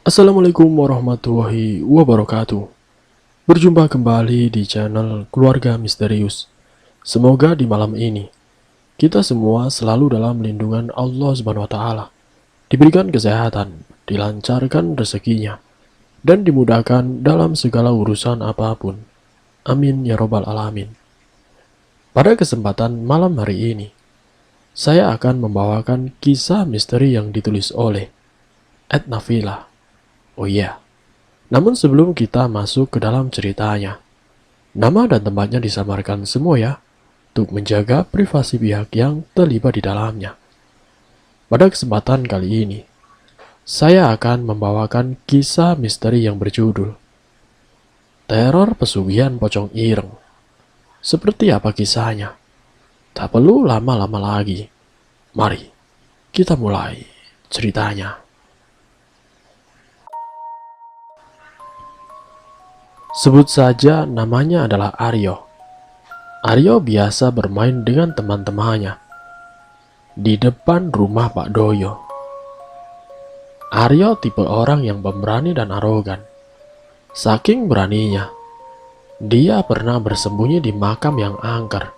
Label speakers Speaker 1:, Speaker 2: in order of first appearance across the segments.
Speaker 1: Assalamualaikum warahmatullahi wabarakatuh. Berjumpa kembali di channel Keluarga Misterius. Semoga di malam ini kita semua selalu dalam lindungan Allah Subhanahu wa taala. Diberikan kesehatan, dilancarkan rezekinya, dan dimudahkan dalam segala urusan apapun. Amin ya robbal alamin. Pada kesempatan malam hari ini, saya akan membawakan kisah misteri yang ditulis oleh Ed Nafila. Oh iya, namun sebelum kita masuk ke dalam ceritanya, nama dan tempatnya disamarkan semua ya, untuk menjaga privasi pihak yang terlibat di dalamnya. Pada kesempatan kali ini, saya akan membawakan kisah misteri yang berjudul Teror Pesugihan Pocong Ireng. Seperti apa kisahnya? Tak perlu lama-lama lagi. Mari, kita mulai ceritanya. Sebut saja namanya adalah Aryo. Aryo biasa bermain dengan teman-temannya di depan rumah Pak Doyo. Aryo tipe orang yang pemberani dan arogan. Saking beraninya, dia pernah bersembunyi di makam yang angker,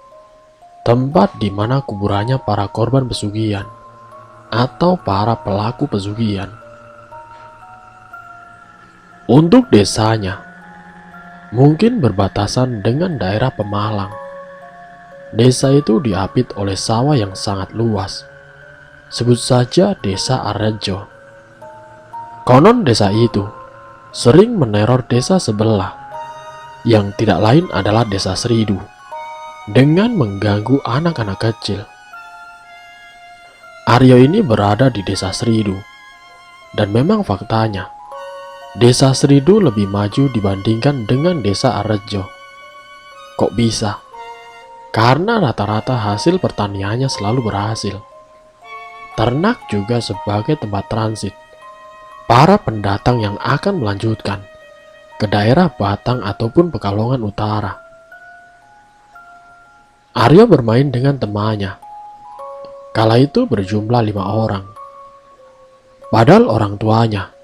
Speaker 1: tempat di mana kuburannya para korban pesugihan atau para pelaku pesugihan. Untuk desanya, mungkin berbatasan dengan daerah Pemalang. Desa itu diapit oleh sawah yang sangat luas. Sebut saja Desa Arjo. Konon desa itu sering meneror desa sebelah, yang tidak lain adalah Desa Seridu, dengan mengganggu anak-anak kecil. Aryo ini berada di Desa Seridu, dan memang faktanya, Desa Seridu lebih maju dibandingkan dengan Desa Arjo. Kok bisa? Karena rata-rata hasil pertaniannya selalu berhasil. Ternak juga sebagai tempat transit para pendatang yang akan melanjutkan ke daerah Batang ataupun Pekalongan Utara. Aryo bermain dengan temannya. Kala itu berjumlah 5 orang. Padahal orang tuanya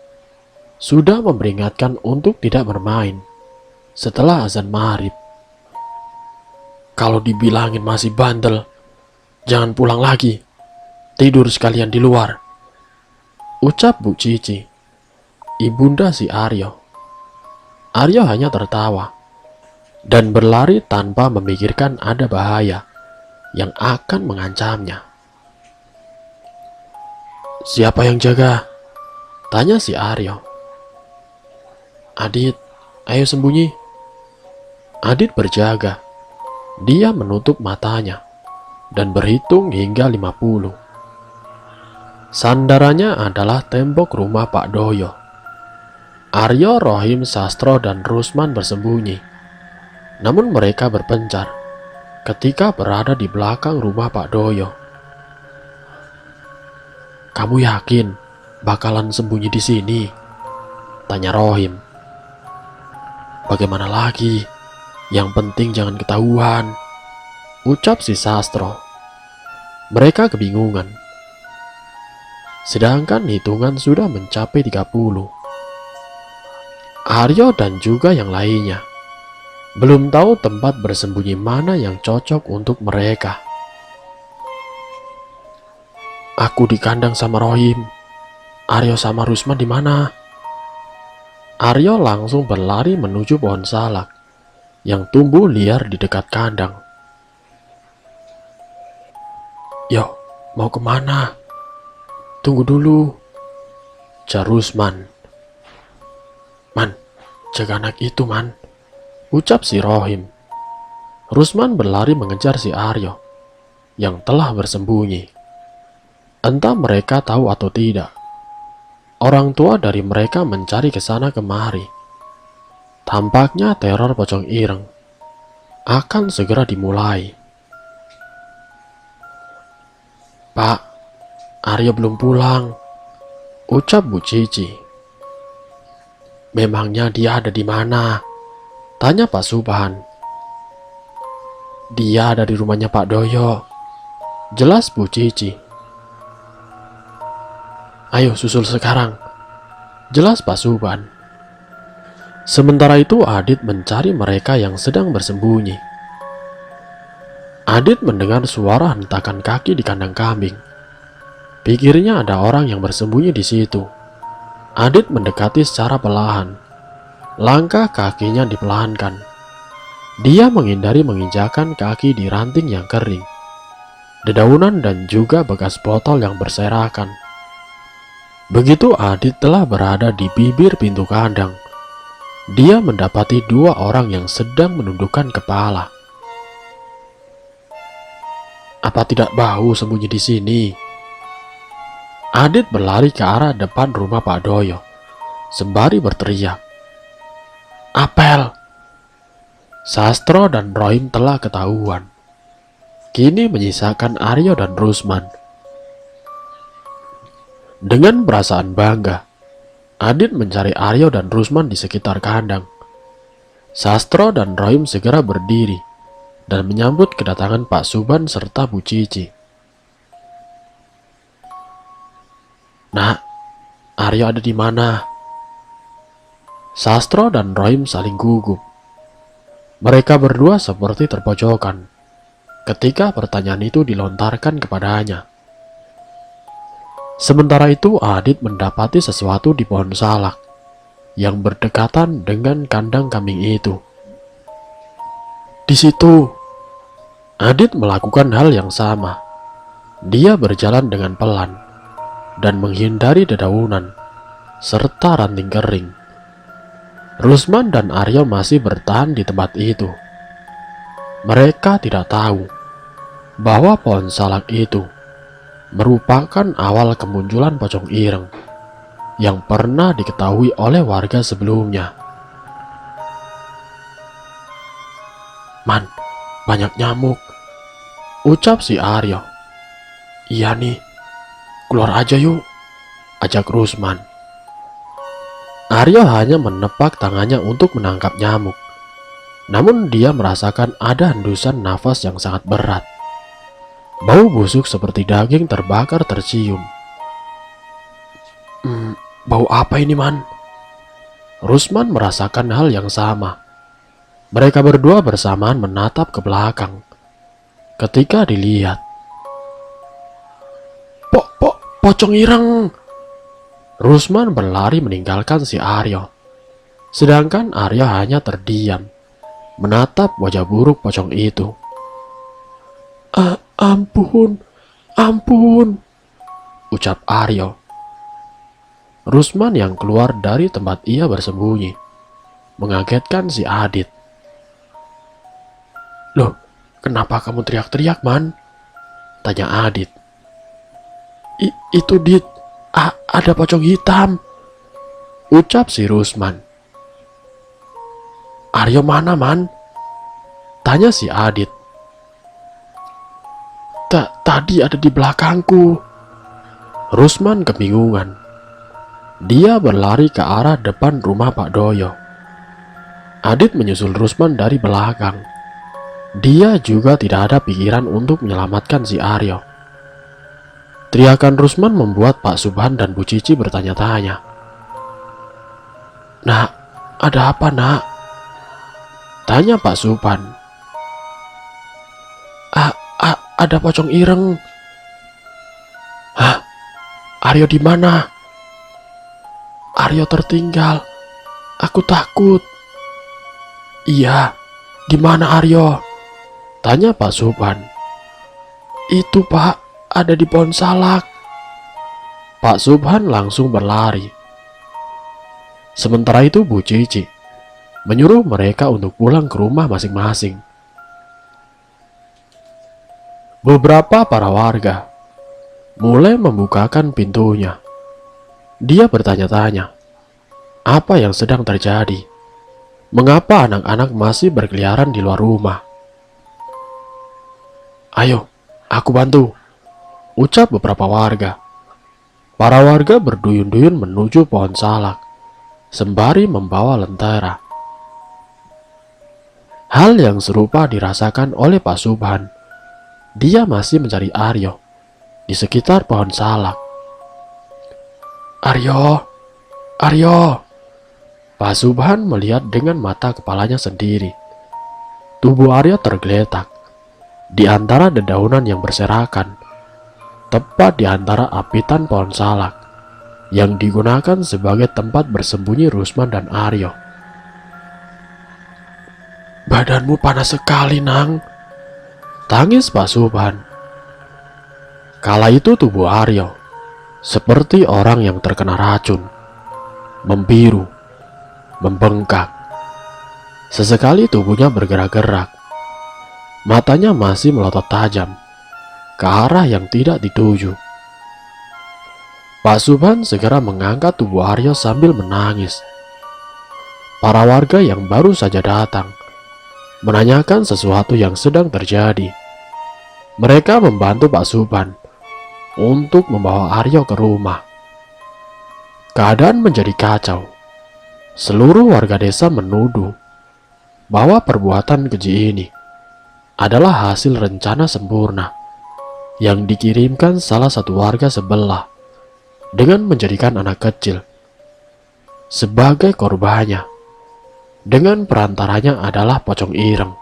Speaker 1: sudah memperingatkan untuk tidak bermain setelah azan maghrib. Kalau dibilangin masih bandel, jangan pulang lagi. Tidur sekalian di luar, ucap Bu Cici, ibunda si Aryo. Aryo hanya tertawa dan berlari tanpa memikirkan ada bahaya yang akan mengancamnya. Siapa yang jaga? Tanya si Aryo. Adit, ayo sembunyi. Adit berjaga. Dia menutup matanya dan berhitung hingga 50. Sandarannya adalah tembok rumah Pak Doyo. Aryo, Rohim, Sastro, dan Rusman bersembunyi. Namun mereka berpencar ketika berada di belakang rumah Pak Doyo. Kamu yakin bakalan sembunyi di sini? Tanya Rohim. Bagaimana lagi? Yang penting jangan ketahuan, ucap si Sastro. Mereka kebingungan. Sedangkan hitungan sudah mencapai 30. Aryo dan juga yang lainnya belum tahu tempat bersembunyi mana yang cocok untuk mereka. Aku di kandang sama Rohim. Aryo sama Rusman di mana? Aryo langsung berlari menuju pohon salak yang tumbuh liar di dekat kandang. Yo, mau kemana? Tunggu dulu, jar Rusman. Man, jaga anak itu, man, ucap si Rohim. Rusman berlari mengejar si Aryo yang telah bersembunyi. Entah mereka tahu atau tidak, orang tua dari mereka mencari ke sana kemari. Tampaknya teror pocong ireng akan segera dimulai. Pak, Aryo belum pulang, ucap Bu Cici. Memangnya dia ada di mana? Tanya Pak Subhan. Dia ada di rumahnya Pak Doyo, jelas Bu Cici. Ayo susul sekarang. jelas Pak Subhan. Sementara itu Adit mencari mereka yang sedang bersembunyi. Adit mendengar suara hentakan kaki di kandang kambing. Pikirnya ada orang yang bersembunyi di situ. Adit mendekati secara perlahan. Langkah kakinya diperlahankan. Dia menghindari menginjakan kaki di ranting yang kering, dedaunan dan juga bekas botol yang berserakan. Begitu Adit telah berada di bibir pintu kandang, dia mendapati dua orang yang sedang menundukkan kepala. Apa tidak bau sembunyi di sini? Adit berlari ke arah depan rumah Pak Doyo, sembari berteriak, "Apel!" Sastro dan Rohim telah ketahuan. Kini menyisakan Aryo dan Rusman. Dengan perasaan bangga, Adit mencari Aryo dan Rusman di sekitar kandang. Sastro dan Rohim segera berdiri dan menyambut kedatangan Pak Subhan serta Bu Cici. "Nak, Aryo ada di mana?" Sastro dan Rohim saling gugup. Mereka berdua seperti terpojokan ketika pertanyaan itu dilontarkan kepadanya. Sementara itu Adit mendapati sesuatu di pohon salak yang berdekatan dengan kandang kambing itu. Di situ, Adit melakukan hal yang sama. Dia berjalan dengan pelan dan menghindari dedaunan serta ranting kering. Rusman dan Aryo masih bertahan di tempat itu. Mereka tidak tahu bahwa pohon salak itu merupakan awal kemunculan pocong ireng yang pernah diketahui oleh warga sebelumnya. "Man, banyak nyamuk," ucap si Aryo. "Iya nih, keluar aja yuk," ajak Rusman. Aryo hanya menepak tangannya untuk menangkap nyamuk. Namun dia merasakan ada hendusan nafas yang sangat berat. Bau busuk seperti daging terbakar tercium. Bau apa ini, Man?" Rusman merasakan hal yang sama. Mereka berdua bersamaan menatap ke belakang. Ketika dilihat, Pocong ireng!" Rusman berlari meninggalkan si Aryo. Sedangkan Aryo hanya terdiam, menatap wajah buruk pocong itu. Ampun, ampun," ucap Aryo. Rusman yang keluar dari tempat ia bersembunyi mengagetkan si Adit. "Loh, kenapa kamu teriak-teriak, Man?" tanya Adit. Itu Dit, ada pocong hitam," ucap si Rusman. "Aryo mana, Man?" tanya si Adit. Tadi ada di belakangku." Rusman kebingungan. Dia berlari ke arah depan rumah Pak Doyo. Adit menyusul Rusman dari belakang. Dia juga tidak ada pikiran untuk menyelamatkan si Aryo. Teriakan Rusman membuat Pak Subhan dan Bu Cici bertanya-tanya. "Nak, ada apa, Nak?" tanya Pak Subhan. Ada pocong ireng." "Hah? Aryo di mana?" "Aryo tertinggal. Aku takut." "Iya, di mana Aryo?" tanya Pak Subhan. "Itu, Pak, ada di pohon salak." Pak Subhan langsung berlari. Sementara itu Bu Cici menyuruh mereka untuk pulang ke rumah masing-masing. Beberapa para warga mulai membukakan pintunya. Dia bertanya-tanya, apa yang sedang terjadi? Mengapa anak-anak masih berkeliaran di luar rumah? "Ayo, aku bantu," ucap beberapa warga. Para warga berduyun-duyun menuju pohon salak, sembari membawa lentera. Hal yang serupa dirasakan oleh Pak Subhan. Dia masih mencari Aryo di sekitar pohon salak. "Aryo, Aryo! Pak Subhan melihat dengan mata kepalanya sendiri. Tubuh Aryo tergeletak di antara dedaunan yang berserakan, tepat di antara apitan pohon salak yang digunakan sebagai tempat bersembunyi Rusman dan Aryo. Badanmu panas sekali, Nang, tangis Pak Subhan. Kala itu tubuh Aryo seperti orang yang terkena racun, membiru, membengkak. Sesekali tubuhnya bergerak-gerak. Matanya masih melotot tajam ke arah yang tidak dituju. Pak Subhan segera mengangkat tubuh Aryo sambil menangis. Para warga yang baru saja datang menanyakan sesuatu yang sedang terjadi. Mereka membantu Pak Subhan untuk membawa Aryo ke rumah. Keadaan menjadi kacau. Seluruh warga desa menuduh bahwa perbuatan keji ini adalah hasil rencana sempurna yang dikirimkan salah satu warga sebelah dengan menjadikan anak kecil sebagai korbannya. Dengan perantaranya adalah pocong ireng.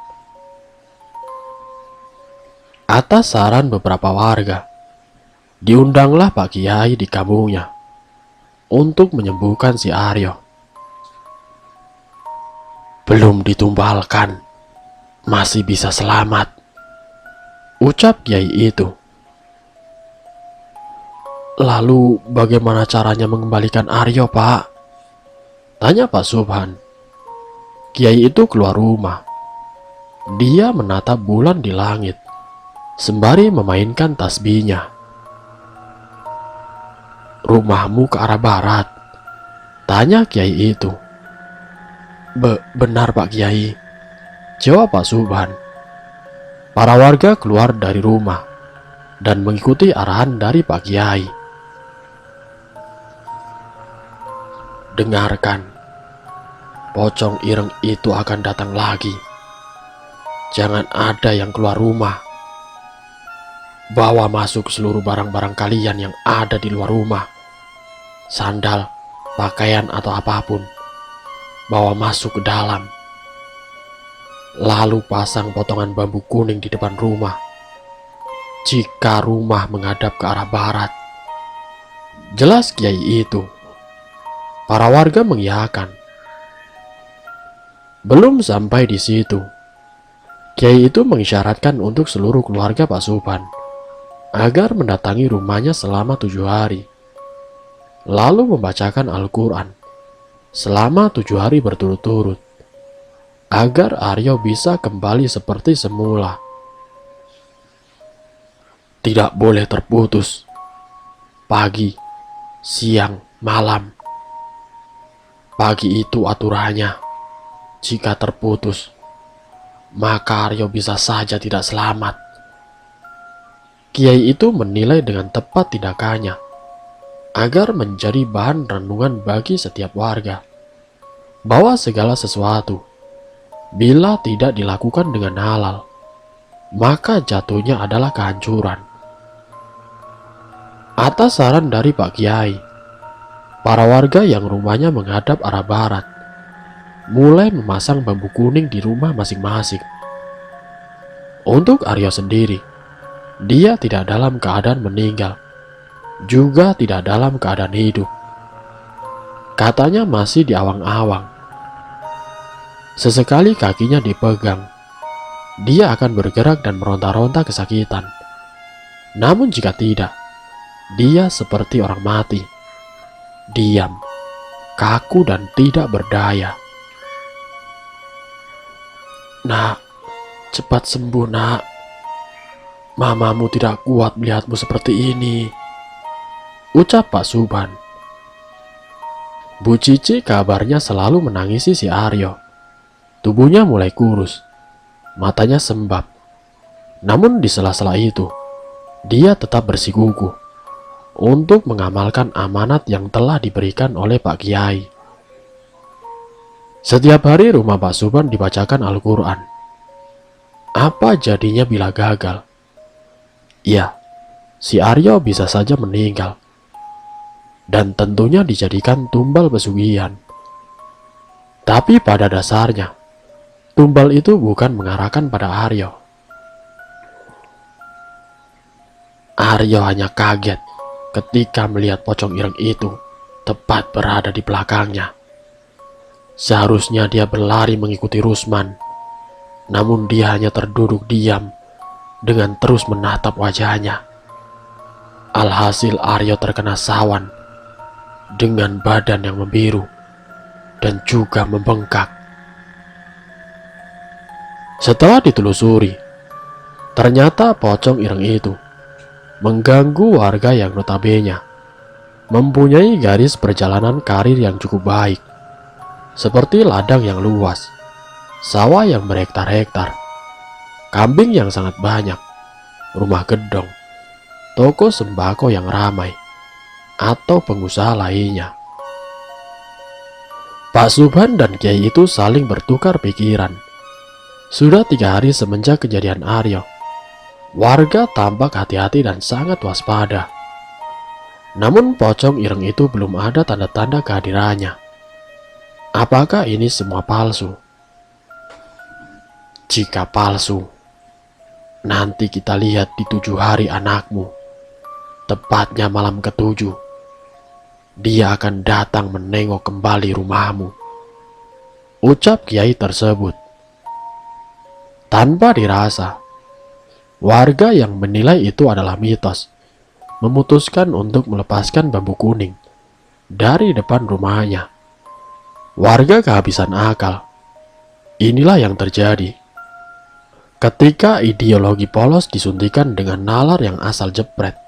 Speaker 1: Atas saran beberapa warga, diundanglah Pak Kiai di kampungnya untuk menyembuhkan si Aryo. Belum ditumbalkan, masih bisa selamat, ucap Kiai itu. Lalu bagaimana caranya mengembalikan Aryo, Pak? Tanya Pak Subhan. Kiai itu keluar rumah. Dia menatap bulan di langit sembari memainkan tasbihnya. Rumahmu ke arah barat? Tanya Kiai itu. Benar Pak Kiai, jawab Pak Subhan. Para warga keluar dari rumah dan mengikuti arahan dari Pak Kiai. Dengarkan, pocong ireng itu akan datang lagi. Jangan ada yang keluar rumah. Bawa masuk seluruh barang-barang kalian yang ada di luar rumah. Sandal, pakaian atau apapun. Bawa masuk ke dalam. Lalu pasang potongan bambu kuning di depan rumah. Jika rumah menghadap ke arah barat. Jelas Kiai itu. Para warga mengiyakan. Belum sampai di situ, Kiai itu mengisyaratkan untuk seluruh keluarga Pak Subhan agar mendatangi rumahnya selama 7 hari, lalu membacakan Al-Quran selama 7 hari berturut-turut, agar Aryo bisa kembali seperti semula. Tidak boleh terputus, pagi, siang, malam. Pagi itu aturannya. Jika terputus, maka Aryo bisa saja tidak selamat. Kiai itu menilai dengan tepat tindakannya agar menjadi bahan renungan bagi setiap warga, bahwa segala sesuatu bila tidak dilakukan dengan halal, maka jatuhnya adalah kehancuran. Atas saran dari Pak Kiai, para warga yang rumahnya menghadap arah barat mulai memasang bambu kuning di rumah masing-masing. Untuk Aryo sendiri, dia tidak dalam keadaan meninggal, juga tidak dalam keadaan hidup. Katanya masih di awang-awang. Sesekali kakinya dipegang. Dia akan bergerak dan meronta-ronta kesakitan. Namun jika tidak, dia seperti orang mati. Diam, kaku dan tidak berdaya. Nak, cepat sembuh nak. Mamamu tidak kuat melihatmu seperti ini, ucap Pak Subhan. Bu Cici kabarnya selalu menangisi si Aryo. Tubuhnya mulai kurus, matanya sembab. Namun di sela-sela itu, dia tetap bersikukuh untuk mengamalkan amanat yang telah diberikan oleh Pak Kiai. Setiap hari rumah Pak Subhan dibacakan Al-Quran. Apa jadinya bila gagal? Ya, si Aryo bisa saja meninggal. dan tentunya dijadikan tumbal pesugihan. Tapi pada dasarnya, tumbal itu bukan mengarahkan pada Aryo. Aryo hanya kaget ketika melihat pocong ireng itu tepat berada di belakangnya. Seharusnya dia berlari mengikuti Rusman, namun dia hanya terduduk diam dengan terus menatap wajahnya. Alhasil Aryo terkena sawan dengan badan yang membiru dan juga membengkak. Setelah ditelusuri, ternyata pocong ireng itu mengganggu warga yang notabene mempunyai garis perjalanan karir yang cukup baik, seperti ladang yang luas, sawah yang berhektar-hektar, kambing yang sangat banyak, rumah gedong, toko sembako yang ramai, atau pengusaha lainnya. Pak Subhan dan Kiai itu saling bertukar pikiran. Sudah 3 hari semenjak kejadian Aryo, warga tampak hati-hati dan sangat waspada. Namun pocong ireng itu belum ada tanda-tanda kehadirannya. Apakah ini semua palsu? Jika palsu, nanti kita lihat di 7 hari anakmu, tepatnya malam ke-7. Dia akan datang menengok kembali rumahmu, ucap Kiai tersebut. Tanpa dirasa, warga yang menilai itu adalah mitos memutuskan untuk melepaskan bambu kuning dari depan rumahnya. Warga kehabisan akal. Inilah yang terjadi ketika ideologi polos disuntikan dengan nalar yang asal jepret.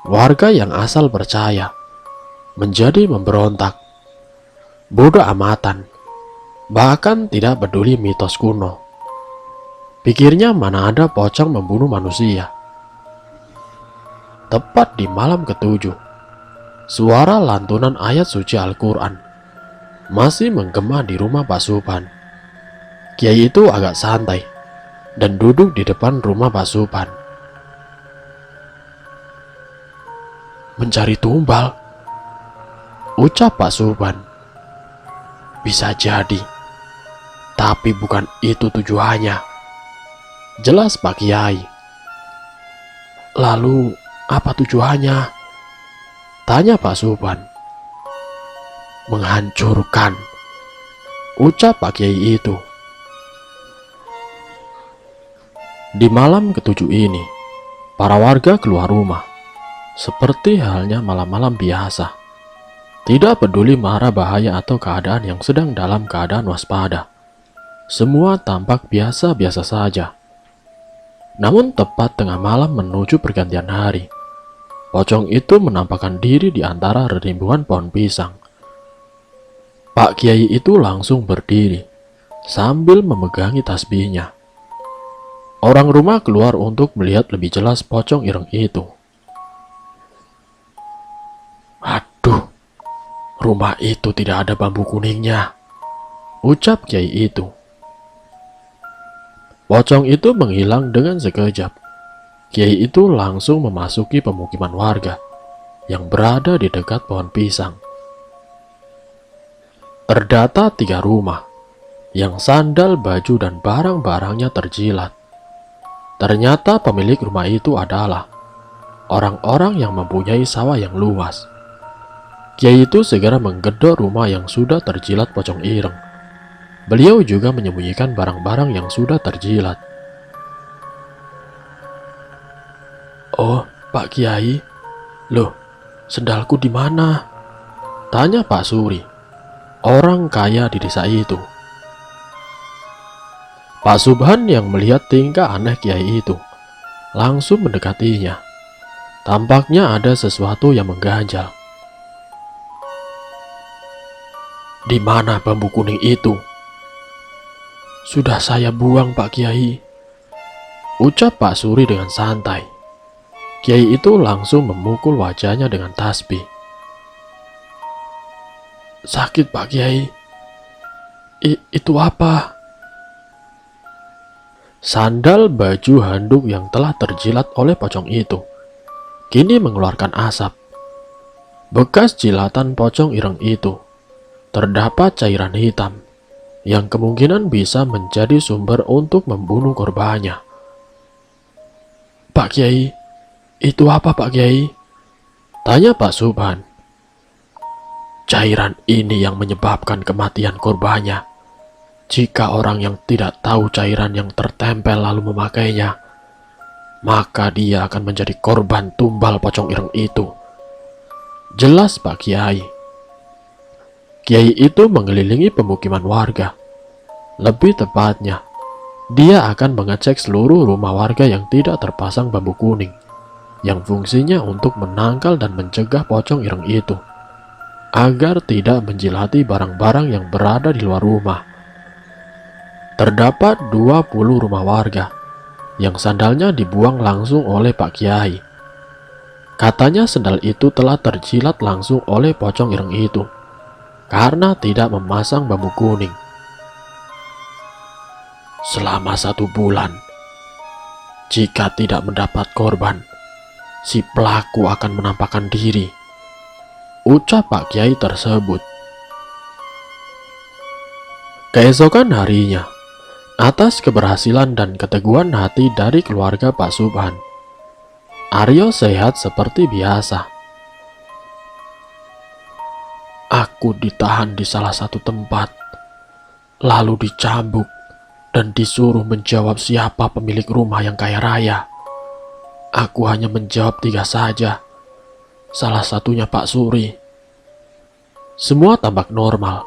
Speaker 1: Warga yang asal percaya menjadi memberontak, bodoh amatan, bahkan tidak peduli mitos kuno. Pikirnya mana ada pocong membunuh manusia. Tepat di malam ke-7, suara lantunan ayat suci Al-Quran masih menggema di rumah Pak Subhan. Kiai itu agak santai dan duduk di depan rumah Pak Subhan. Mencari tumbal, ucap Pak Subhan. Bisa jadi, tapi bukan itu tujuannya, jelas Pak Kiai. Lalu apa tujuannya? Tanya Pak Subhan. Menghancurkan, ucap Pak Kiai itu. Di malam ke-7 ini, para warga keluar rumah, seperti halnya malam-malam biasa. Tidak peduli mara bahaya atau keadaan yang sedang dalam keadaan waspada. Semua tampak biasa-biasa saja. Namun tepat tengah malam menuju pergantian hari, pocong itu menampakkan diri di antara rerumpuan pohon pisang. Pak Kiai itu langsung berdiri sambil memegangi tasbihnya. Orang rumah keluar untuk melihat lebih jelas pocong ireng itu. Aduh, rumah itu tidak ada bambu kuningnya, ucap Kiai itu. Pocong itu menghilang dengan sekejap. Kiai itu langsung memasuki pemukiman warga yang berada di dekat pohon pisang. Terdata 3 rumah yang sandal, baju, dan barang-barangnya terjilat. Ternyata pemilik rumah itu adalah orang-orang yang mempunyai sawah yang luas. Kiai itu segera menggedor rumah yang sudah terjilat pocong ireng. Beliau juga menyembunyikan barang-barang yang sudah terjilat. Oh, Pak Kiai, loh, sendalku di mana? Tanya Pak Suri, orang kaya di desa itu. Pak Subhan yang melihat tingkah aneh Kiai itu langsung mendekatinya. Tampaknya ada sesuatu yang mengganjal. Di mana bambu kuning itu? Sudah saya buang, Pak Kiai, ucap Pak Suri dengan santai. Kiai itu langsung memukul wajahnya dengan tasbih. Sakit, Pak Kiai. Itu apa? Sandal, baju, handuk yang telah terjilat oleh pocong itu kini mengeluarkan asap. Bekas jilatan pocong ireng itu terdapat cairan hitam yang kemungkinan bisa menjadi sumber untuk membunuh korbannya. "Pak Kiai, itu apa Pak Kiai?" tanya Pak Subhan. "Cairan ini yang menyebabkan kematian korbannya. Jika orang yang tidak tahu cairan yang tertempel lalu memakainya, maka dia akan menjadi korban tumbal pocong ireng itu," jelas Pak Kiai. Kiai itu mengelilingi pemukiman warga. Lebih tepatnya, dia akan mengecek seluruh rumah warga yang tidak terpasang bambu kuning, yang fungsinya untuk menangkal dan mencegah pocong ireng itu, agar tidak menjilati barang-barang yang berada di luar rumah. Terdapat 20 rumah warga yang sandalnya dibuang langsung oleh Pak Kiai. Katanya sandal itu telah terjilat langsung oleh pocong ireng itu karena tidak memasang bambu kuning. "Selama 1 bulan, jika tidak mendapat korban, si pelaku akan menampakkan diri," ucap Pak Kiai tersebut. Keesokan harinya, atas keberhasilan dan keteguhan hati dari keluarga Pak Subhan, Aryo sehat seperti biasa. "Aku ditahan di salah satu tempat, lalu dicambuk dan disuruh menjawab siapa pemilik rumah yang kaya raya. Aku hanya menjawab 3 saja, salah satunya Pak Suri." Semua tampak normal,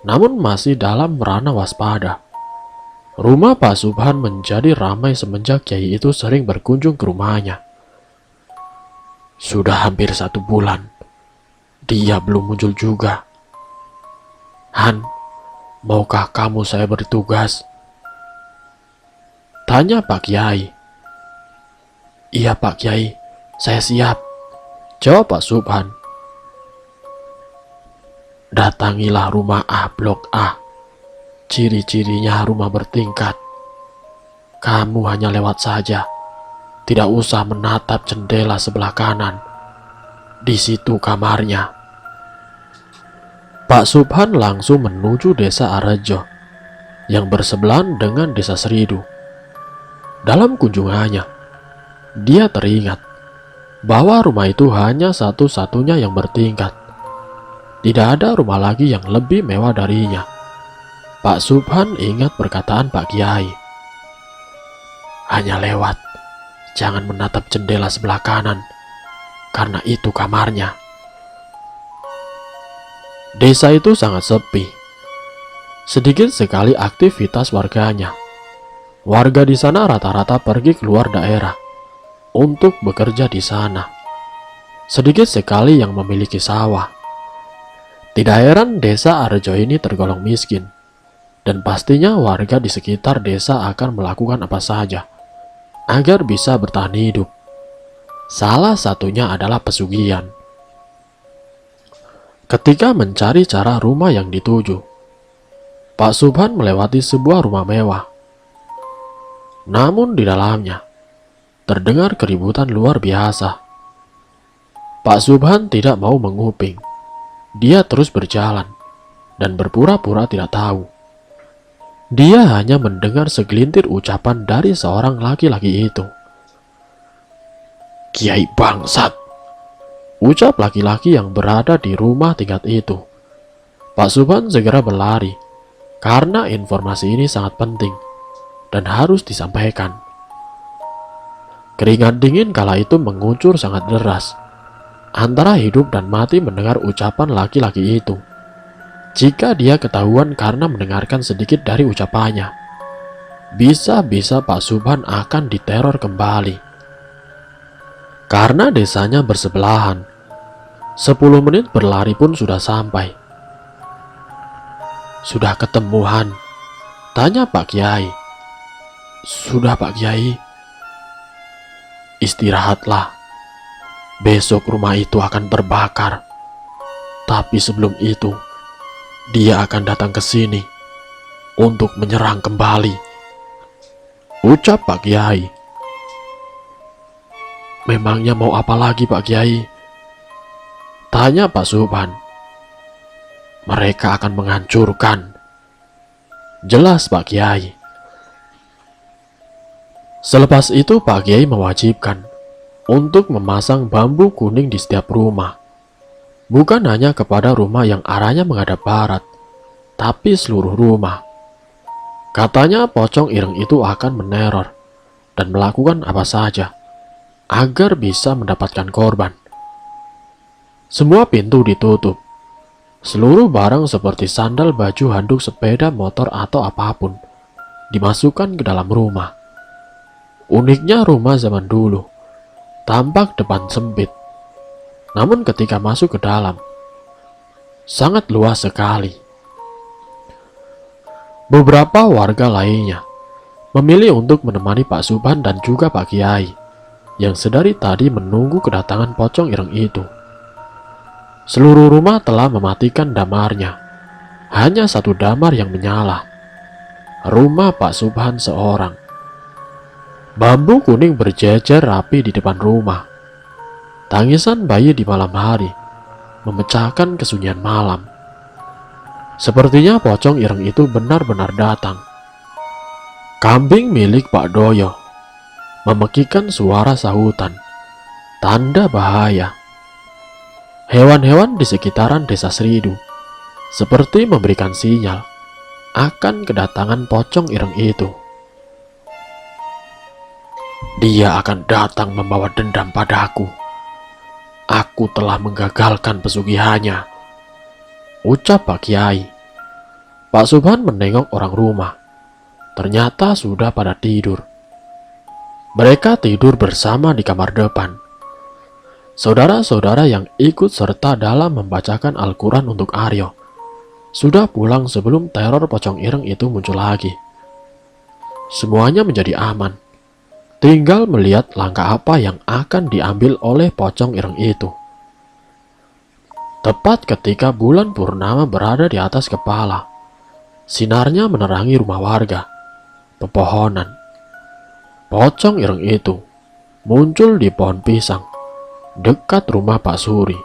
Speaker 1: namun masih dalam ranah waspada. Rumah Pak Subhan menjadi ramai semenjak Kiai itu sering berkunjung ke rumahnya. "Sudah hampir 1 bulan, dia belum muncul juga. Han, maukah kamu saya beri tugas?" tanya Pak Kiai. "Iya Pak Kiai, saya siap," jawab Pak Subhan. "Datangilah rumah A, Blok A. Ciri-cirinya rumah bertingkat. Kamu hanya lewat saja, tidak usah menatap jendela sebelah kanan. Di situ kamarnya." Pak Subhan langsung menuju desa Arejo yang bersebelahan dengan desa Seridu. Dalam kunjungannya, dia teringat bahwa rumah itu hanya satu-satunya yang bertingkat. Tidak ada rumah lagi yang lebih mewah darinya. Pak Subhan ingat perkataan Pak Kiai. "Hanya lewat, jangan menatap jendela sebelah kanan, karena itu kamarnya." Desa itu sangat sepi. Sedikit sekali aktivitas warganya. Warga di sana rata-rata pergi keluar daerah untuk bekerja di sana. Sedikit sekali yang memiliki sawah. Tidak heran desa Arjo ini tergolong miskin. Dan pastinya warga di sekitar desa akan melakukan apa saja agar bisa bertahan hidup. Salah satunya adalah pesugihan. Ketika mencari cara rumah yang dituju, Pak Subhan melewati sebuah rumah mewah. Namun di dalamnya terdengar keributan luar biasa. Pak Subhan tidak mau menguping. Dia terus berjalan dan berpura-pura tidak tahu. Dia hanya mendengar segelintir ucapan dari seorang laki-laki itu. "Kiai bangsat," ucap laki-laki yang berada di rumah tingkat itu. Pak Subhan segera berlari karena informasi ini sangat penting dan harus disampaikan. Keringat dingin kala itu mengucur sangat deras. Antara hidup dan mati mendengar ucapan laki-laki itu. Jika dia ketahuan karena mendengarkan sedikit dari ucapannya, bisa-bisa Pak Subhan akan diteror kembali. Karena desanya bersebelahan, 10 menit berlari pun sudah sampai. "Sudah ketemu Han?" tanya Pak Kiai. "Sudah Pak Kiai." "Istirahatlah. Besok rumah itu akan terbakar. Tapi sebelum itu, dia akan datang ke sini untuk menyerang kembali," ucap Pak Kiai. "Memangnya mau apa lagi Pak Kiai?" Tanya Pak Subhan. Mereka akan menghancurkan. Jelas Pak Kiai. Selepas itu Pak Kiai mewajibkan untuk memasang bambu kuning di setiap rumah. Bukan hanya kepada rumah yang arahnya menghadap barat, tapi seluruh rumah. Katanya pocong ireng itu akan meneror dan melakukan apa saja agar bisa mendapatkan korban. Semua pintu ditutup. Seluruh barang seperti sandal, baju, handuk, sepeda, motor, atau apapun dimasukkan ke dalam rumah. Uniknya rumah zaman dulu tampak depan sempit, namun ketika masuk ke dalam sangat luas sekali. Beberapa warga lainnya memilih untuk menemani Pak Subhan dan juga Pak Kiai yang sedari tadi menunggu kedatangan pocong ireng itu. Seluruh rumah telah mematikan damarnya. Hanya satu damar yang menyala. Rumah Pak Subhan seorang. Bambu kuning berjejer rapi di depan rumah. Tangisan bayi di malam hari memecahkan kesunyian malam. Sepertinya pocong ireng itu benar-benar datang. Kambing milik Pak Doyo memekikan suara sahutan, tanda bahaya. Hewan-hewan di sekitaran desa Seridu seperti memberikan sinyal akan kedatangan pocong ireng itu. Dia akan datang membawa dendam padaku. Aku telah menggagalkan pesugihannya, ucap Pak Kiai. Pak Subhan menengok orang rumah. Ternyata sudah pada tidur. Mereka tidur bersama di kamar depan. Saudara-saudara yang ikut serta dalam membacakan Al-Quran untuk Aryo sudah pulang sebelum teror pocong ireng itu muncul lagi. Semuanya menjadi aman. Tinggal melihat langkah apa yang akan diambil oleh pocong ireng itu. Tepat ketika bulan purnama berada di atas kepala, sinarnya menerangi rumah warga, pepohonan. Pocong ireng itu muncul di pohon pisang dekat rumah Pak Suri,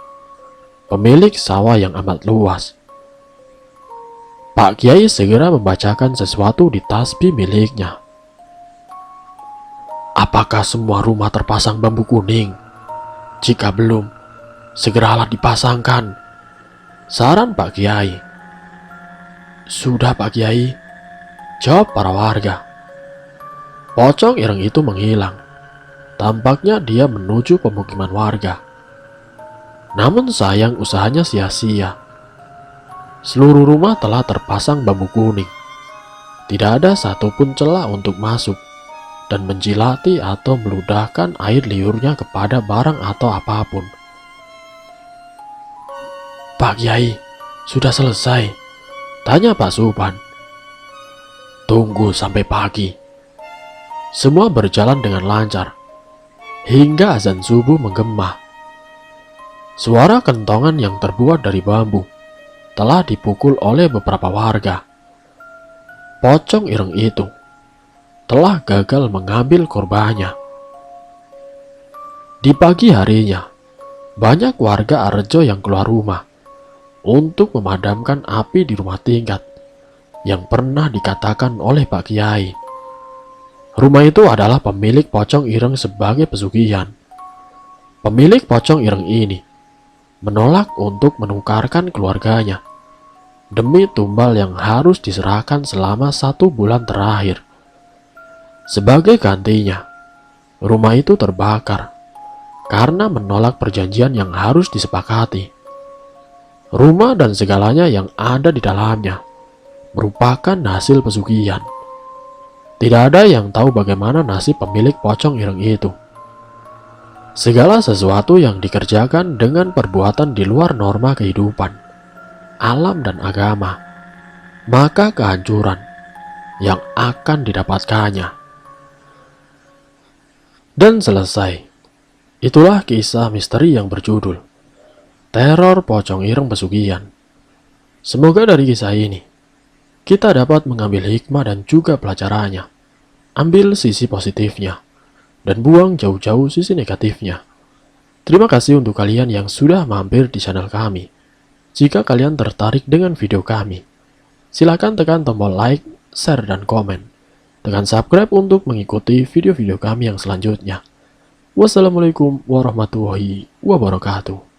Speaker 1: pemilik sawah yang amat luas. Pak Kiai segera membacakan sesuatu di tasbih miliknya. Apakah semua rumah terpasang bambu kuning? Jika belum, segeralah dipasangkan, saran Pak Kiai. Sudah Pak Kiai, jawab para warga. Pocong ireng itu menghilang. Tampaknya dia menuju pemukiman warga. Namun sayang usahanya sia-sia. Seluruh rumah telah terpasang bambu kuning. Tidak ada satupun celah untuk masuk dan menjilati atau meludahkan air liurnya kepada barang atau apapun. Pak Kiai, sudah selesai? Tanya Pak Subhan. Tunggu sampai pagi. Semua berjalan dengan lancar hingga azan subuh menggema. Suara kentongan yang terbuat dari bambu telah dipukul oleh beberapa warga. Pocong ireng itu telah gagal mengambil korbannya. Di pagi harinya, banyak warga Arjo yang keluar rumah untuk memadamkan api di rumah tingkat yang pernah dikatakan oleh Pak Kiai. Rumah itu adalah pemilik pocong ireng sebagai pesugihan. Pemilik pocong ireng ini menolak untuk menukarkan keluarganya demi tumbal yang harus diserahkan selama 1 bulan terakhir. Sebagai gantinya, rumah itu terbakar karena menolak perjanjian yang harus disepakati. Rumah dan segalanya yang ada di dalamnya merupakan hasil pesugihan. Tidak ada yang tahu bagaimana nasib pemilik pocong ireng itu. Segala sesuatu yang dikerjakan dengan perbuatan di luar norma kehidupan, alam dan agama, maka kehancuran yang akan didapatkannya. Dan selesai. Itulah kisah misteri yang berjudul Teror Pocong Ireng Pesugihan. Semoga dari kisah ini kita dapat mengambil hikmah dan juga pelajarannya. Ambil sisi positifnya dan buang jauh-jauh sisi negatifnya. Terima kasih untuk kalian yang sudah mampir di channel kami. Jika kalian tertarik dengan video kami, silakan tekan tombol like, share, dan komen. Tekan subscribe untuk mengikuti video-video kami yang selanjutnya. Wassalamualaikum warahmatullahi wabarakatuh.